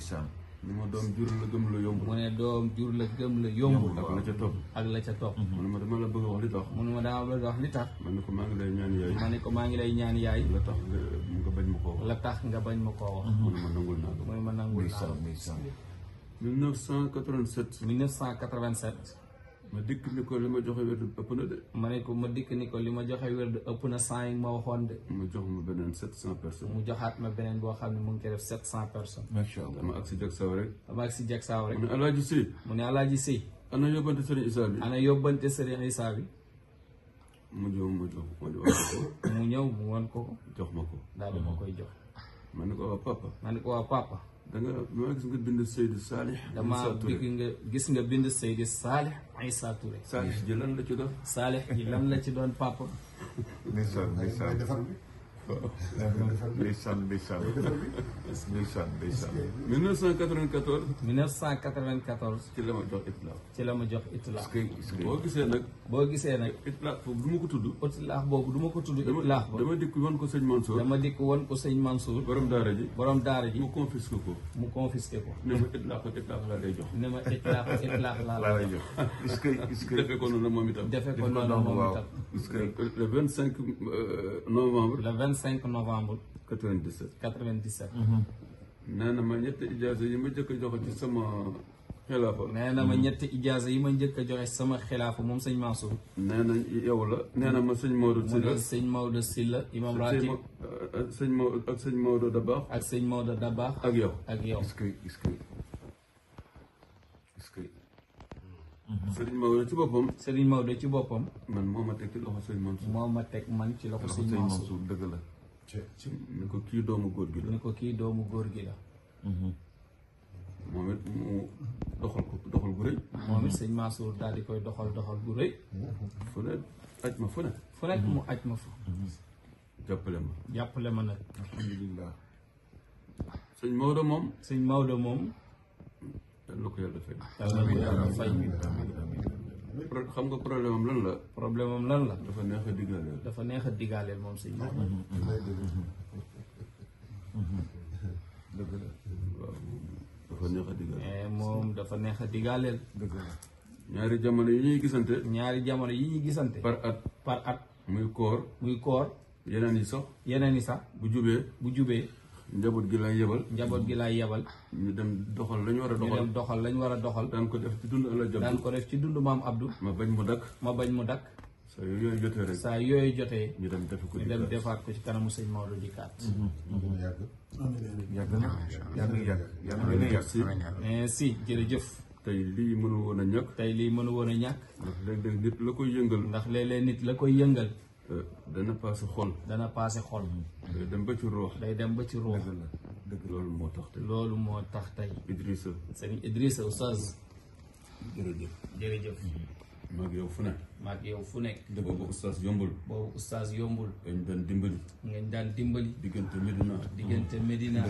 ni ma doom jur la gëm la yomb. mu ne doom jur la gëm la yomb. ak la ca topp. ak la ca topp. mu ne ma dama la bëgg a wax li tax. mu ne ma dama bëgg a wax li tax. ma ne ko maa ngi lay ñaan yaay. ma ne ko maa ngi lay ñaan yaay. la tax nga bañ ma koo wax. la tax nga bañ ma koo wax. mu ne ma nangul naa ko. mu ne ma nangul naa ko. 1987. 1987. ma dikk ni ko li ma joxe wér ëpp na de. ma ne ko ma dikk ni ko li ma joxe wér ëpp na 100 yi ma waxoon de. ma jox ma beneen 700 personnes. mu joxaat ma beneen boo xam ne mu ngi koy def 700 personnes. macha allah dama agsi jag saw rek. dama ak si jeg saaw rek. mu ne Alaaji Si. mu ne Alaaji Si. ana yóbbante Serigne Issa bi. ana yóbbante Serigne Issa bi. mu ñëw mu ñëw mu won ko. jox ma ko. daal di ma koy jox. ma ne ko waa papa. ma ne ko waa papa. da nga ma gis nga bind Seydou Salih. dama gis nga bind Seydou Salih Issa Touré. Salih ji lan la ci doon. Salih ji lan la ci doon papa. ndeysaan ndeysaan ndeysaan ndeysaan ndeysaan ndeysaan 1994. 1994. ci la ma jox itlaax. ci la ma jox itlaax. boo gisee nag. boo gisee nag. itlaax boobu du ma ko tudd. itlaax boobu du ma ko tudd. itlaax ba dama dikk woon ko sëñ Mansour. dama dikk woon ko sëñ Mansour. borom daara ji. borom daara ji. mu confisqué ko. mu confisqué ko. ne ma itlaax ak itlaax laa lay jox. ne ma itlaax laa lay jox. est-ce que defee ko noonu moom itam. defee ko noonu moom itam. est-ce que le 25 novembre. le 25 novembre. 97. 97. nee na ma ñetti ijaaza yi ma njëkk a joxe ci sama xilaafa. nee na ma ñetti ijaaza yi ma njëkk a joxe sama xilaafa moom sëñ Mansour. nee na yow la. nee na ma sëñ Maodo Sylla. sëñ Maodo Sylla imam ratib. sëñ Maodo ak sëñ Maodo Dabakh. ak sëñ Maodo Dabakh. ak yow. ak yow. est-ce que sëriñ Maodo ci boppam. sëriñ Maodo ci boppam. man moo ma teg ci loxo sëñ Mansour. moo ma teg man ci loxo sëñ Mansour. dëgg la. ni ko kii doomu góor gi la. ni ko kii doomu góor gi la. moom it mu doxal gu rëy. moom it sëñ Mansour daal di koy doxal gu rëy. fu ne aj ma fu ne. fu nekk mu aj ma fa. jàppale ma. jàppale ma nag. alhamdulilah. sëñ Maodo moom. sëñ Maodo moom. yàlla na ko yàlla fay. yàlla na ko yàlla fay. xam nga problème am lan la. problème am lan la. dafa neex a digaaleel. dafa neex a digaaleel moom sëñ Maodo. dëgg la. waaw dafa neex a digaaleel. moom dafa neex a digaaleel. dëgg la. ñaari jamono yi ñuy gisante. ñaari jamono yi ñuy gisante. par at. muy koor. muy koor. yeneen yi sax. yeneen yi sax. bu jubee. njaboot gi lay yebal. njaboot gi lay yebal. ñu dem doxal lañu war a doxal. ñu dem doxal lañu war a doxal. daan ko def ci dund ala jot. daan ko def ci dund maam Abdou. ma bañ mu dakk. saa yooyu jotee rek. saa yooyu jotee. ñu dem defi ko ñu dem defaat ko ci kanamu sëñ Maodo dikkaat. yàgg si jërëjëf. tey lii mënu woon a ñàkk. ndax léeg-léeg nit la koy yëngal. nit la koy yëngal. dana paase xol. day dem ba ci ruux. dëgg loolu moo tax tey. loolu moo tax tey. Idrissa. sëñ Idrissa Oustaz. jërëjëf. maag yow fu ne. boobu Oustaz yombul. dañ daan dimbali. diggante Medina.